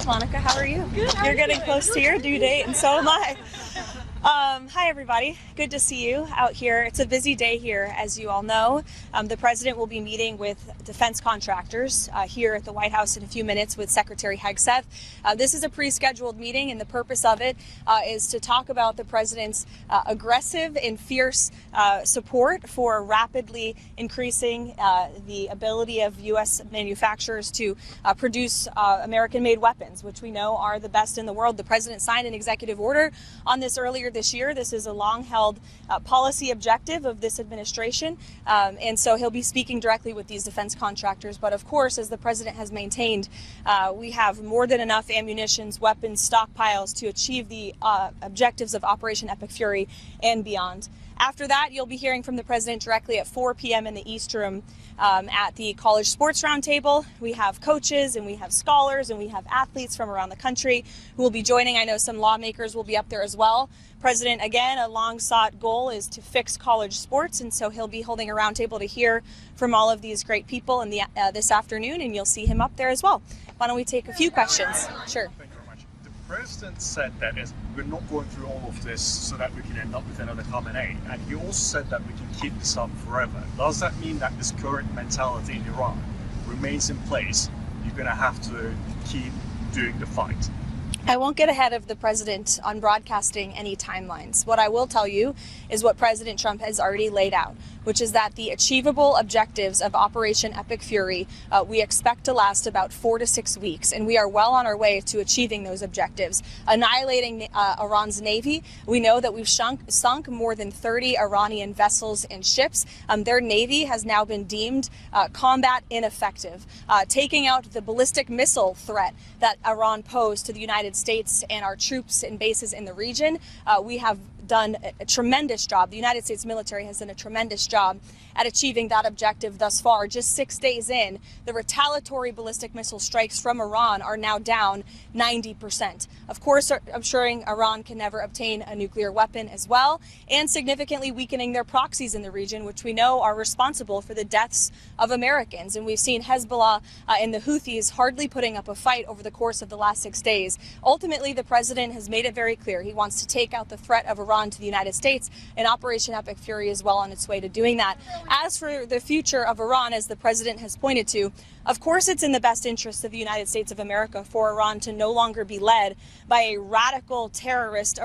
Monica, how are you? Good. You're getting close to your due date, and so am I. Hi, everybody. Good to see you out here. It's a busy day here, as you all know. The president will be meeting with defense contractors here at the White House in a few minutes with Secretary Hezbollah. This is a pre-scheduled meeting, and the purpose of it is to talk about the president's aggressive and fierce support for rapidly increasing the ability of U.S. manufacturers to produce American-made weapons, which we know are the best in the world. The president signed an executive order on this earlier this year. This is a long-held policy objective of this administration, and so he'll be speaking directly with these defense contractors. But of course, as the president has maintained, we have more than enough ammunitions, weapons, stockpiles to achieve the objectives of Operation Epic Fury and beyond. After that, you'll be hearing from the president directly at 4 p.m. in the East Room at the College Sports Roundtable. We have coaches and we have scholars and we have athletes from around the country who will be joining. I know some lawmakers will be up there as well. President, again, a long-sought goal is to fix college sports, and so he'll be holding a roundtable to hear from all of these great people in this afternoon, and you'll see him up there as well. Why don't we take a few questions? Sure. Thank you very much. The president said that we're not going through all of this so that we can end up with another Khamenei, and he also said that we can keep this up forever. Does that mean that this current mentality in Iran remains in place? You're going to have to keep doing the fight. I won't get ahead of the president on broadcasting any timelines. What I will tell you is what President Trump has already laid out, which is that the achievable objectives of Operation Epic Fury we expect to last about 4 to 6 weeks, and we are well on our way to achieving those objectives. Annihilating Iran's navy, we know that we've sunk more than 30 Iranian vessels and ships. Their navy has now been deemed combat ineffective. Taking out the ballistic missile threat that Iran posed to the United States and our troops and bases in the region, we have done a tremendous job. The United States military has done a tremendous job at achieving that objective thus far. Just 6 days in, the retaliatory ballistic missile strikes from Iran are now down 90%. Of course, ensuring Iran can never obtain a nuclear weapon as well, and significantly weakening their proxies in the region, which we know are responsible for the deaths of Americans. And we've seen Hezbollah and the Houthis hardly putting up a fight over the course of the last 6 days. Ultimately, the president has made it very clear he wants to take out the threat of Iran to the United States, and Operation Epic Fury is well on its way to doing that. As for the future of Iran, as the president has pointed to, of course it's in the best interest of the United States of America for Iran to no longer be led by a radical terrorist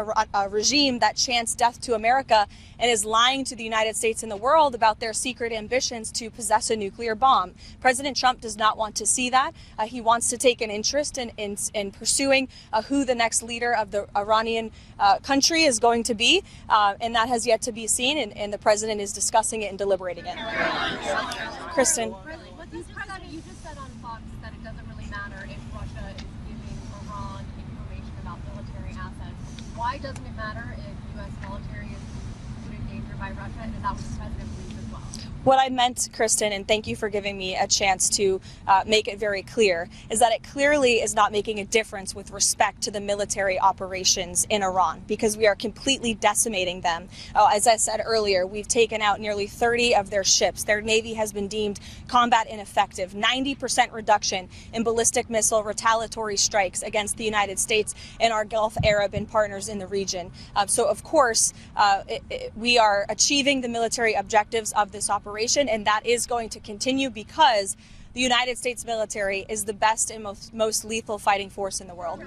regime that chants death to America and is lying to the United States and the world about their secret ambitions to possess a nuclear bomb. President Trump does not want to see that. He wants to take an interest in pursuing who the next leader of the Iranian country is going to be, and that has yet to be seen, and the president is discussing it and deliberating it. Kristen. You just said on Fox that it doesn't really matter if Russia is giving Iran information about military assets. Why doesn't it matter if U.S. military is put in danger by Russia, and that was the president believes as well? What I meant, Kristen, and thank you for giving me a chance to make it very clear, is that it clearly is not making a difference with respect to the military operations in Iran, because we are completely decimating them. As I said earlier, we've taken out nearly 30 of their ships. Their navy has been deemed combat ineffective. 90% reduction in ballistic missile retaliatory strikes against the United States and our Gulf Arab and partners in the region. So, of course, we are achieving the military objectives of this operation, and that is going to continue because the United States military is the best and most lethal fighting force in the world.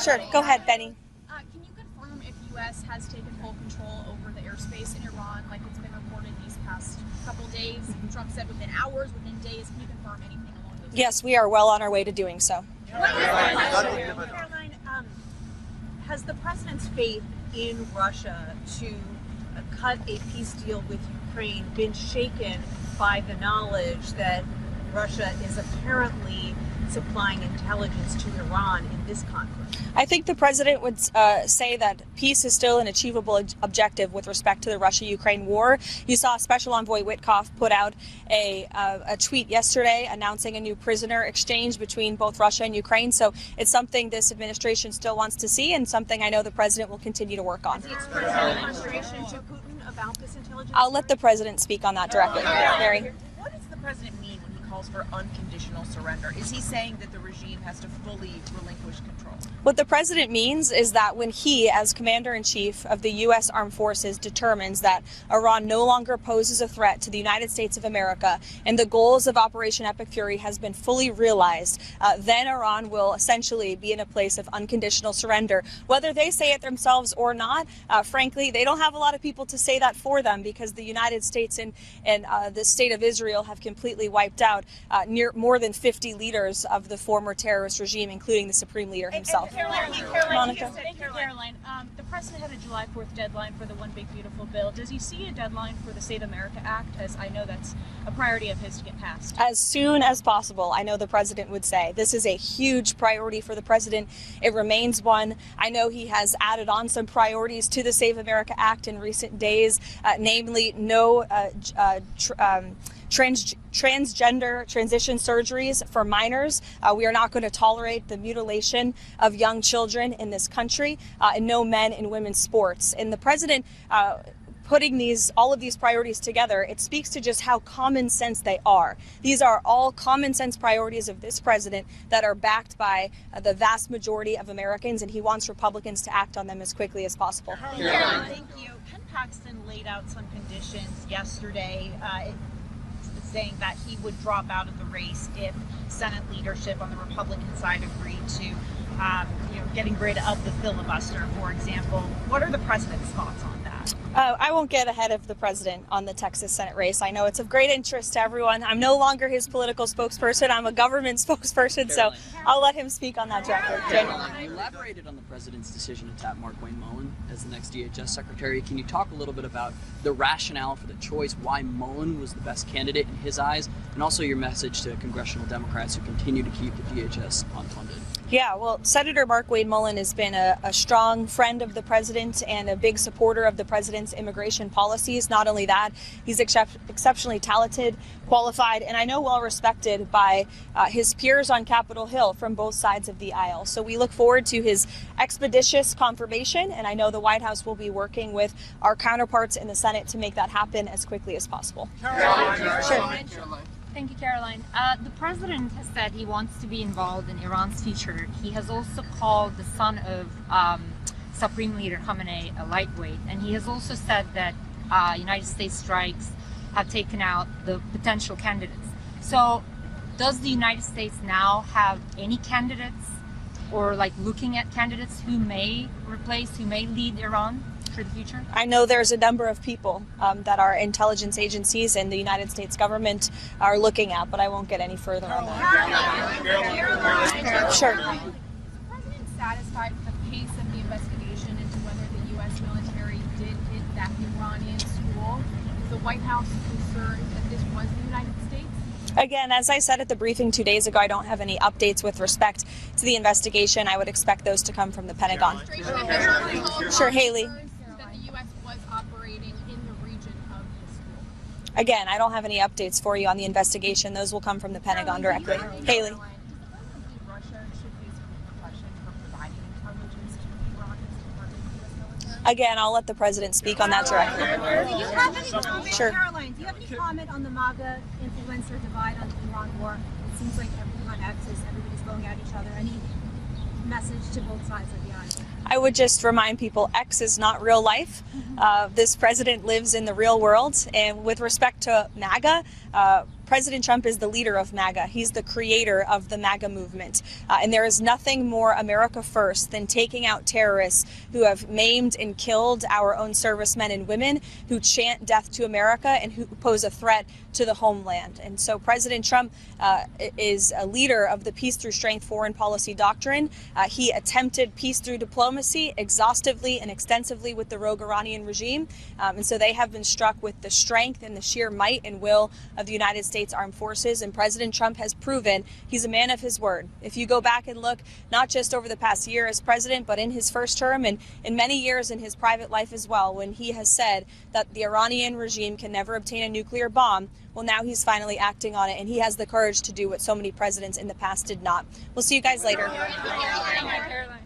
Sure, go ahead, Benny. Can you confirm if U.S. has taken full control over the airspace in Iran, like it's been reported these past couple days? Trump said within hours, within days. Can you confirm anything along those lines? Yes, we are well on our way to doing so. Karoline, has the president's faith in Russia to cut a peace deal with Ukraine been shaken by the knowledge that Russia is apparently supplying intelligence to Iran in this conflict? I think the president would say that peace is still an achievable objective with respect to the Russia-Ukraine war. You saw Special Envoy Witkoff put out a tweet yesterday announcing a new prisoner exchange between both Russia and Ukraine. So it's something this administration still wants to see, and something I know the president will continue to work on. Has he expressed any frustration to Putin about this intelligence? I'll let the president speak on that directly. Mary. What does the president mean when he calls for unconditional surrender. Is he saying that the regime has to fully relinquish control? What the president means is that when he, as commander-in-chief of the U.S. Armed Forces, determines that Iran no longer poses a threat to the United States of America and the goals of Operation Epic Fury has been fully realized, then Iran will essentially be in a place of unconditional surrender. Whether they say it themselves or not, frankly, they don't have a lot of people to say that for them, because the United States and the state of Israel have completely wiped out more than 50 leaders of the former terrorist regime, including the supreme leader himself. Monica. Thank you, Caroline. The president had a July 4th deadline for the One Big Beautiful Bill. Does he see a deadline for the Save America Act, as I know that's a priority of his to get passed? As soon as possible, I know the president would say. This is a huge priority for the president. It remains one. I know he has added on some priorities to the Save America Act in recent days, namely no transgender transition surgeries for minors. We are not going to tolerate the mutilation of young children in this country, and no men in women's sports. And the president putting all of these priorities together, it speaks to just how common sense they are. These are all common sense priorities of this president that are backed by the vast majority of Americans, and he wants Republicans to act on them as quickly as possible. Thank you. Ken Paxton laid out some conditions yesterday, saying that he would drop out of the race if Senate leadership on the Republican side agreed to, getting rid of the filibuster, for example. What are the president's thoughts on that? I won't get ahead of the president on the Texas Senate race. I know it's of great interest to everyone. I'm no longer his political spokesperson. I'm a government spokesperson, so I'll let him speak on that directly. Caroline, you elaborated on the president's decision to tap Markwayne Mullin as the next DHS secretary. Can you talk a little bit about the rationale for the choice, why Mullin was the best candidate in his eyes, and also your message to congressional Democrats who continue to keep the DHS unfunded? Yeah, well, Senator Markwayne Mullin has been a strong friend of the president and a big supporter of the president's immigration policies. Not only that, he's exceptionally talented, qualified, and I know well respected by his peers on Capitol Hill from both sides of the aisle. So we look forward to his expeditious confirmation, and I know the White House will be working with our counterparts in the Senate to make that happen as quickly as possible. Caroline. Thank you, Caroline. The president has said he wants to be involved in Iran's future. He has also called the son of Supreme Leader Khamenei a lightweight, and he has also said that United States strikes have taken out the potential candidates. So does the United States now have any candidates, or looking at candidates who may lead Iran for the future? I know there's a number of people that our intelligence agencies and the United States government are looking at, but I won't get any further on that. Sure. Is the president satisfied with the pace of the investigation into whether the U.S. military did hit that Iranian school? Is the White House concerned that this was the United States? Again, as I said at the briefing 2 days ago, I don't have any updates with respect to the investigation. I would expect those to come from the Pentagon. Sure, Haley. That the U.S. was operating in the region of the school. Again, I don't have any updates for you on the investigation. Those will come from the Pentagon directly. Haley. Russia should face repercussion for providing intelligence to Iran as part of the U.S. military? Again, I'll let the president speak on that directly. Do you have any comment, Sure. Caroline, do you have any comment on the MAGA influencer divide on the Iran war? It seems like everyone on X is everybody's going at each other. Any message to both sides of the aisle? I would just remind people X is not real life. This president lives in the real world. And with respect to MAGA, President Trump is the leader of MAGA. He's the creator of the MAGA movement. And there is nothing more America first than taking out terrorists who have maimed and killed our own servicemen and women, who chant death to America and who pose a threat to the homeland. And so President Trump is a leader of the peace through strength foreign policy doctrine. He attempted peace through diplomacy exhaustively and extensively with the rogue Iranian regime. And so they have been struck with the strength and the sheer might and will of the United States Armed Forces. And President Trump has proven he's a man of his word. If you go back and look, not just over the past year as president, but in his first term and in many years in his private life as well, when he has said that the Iranian regime can never obtain a nuclear bomb, well, now he's finally acting on it, and he has the courage to do what so many presidents in the past did not. We'll see you guys later. Thank you, Caroline.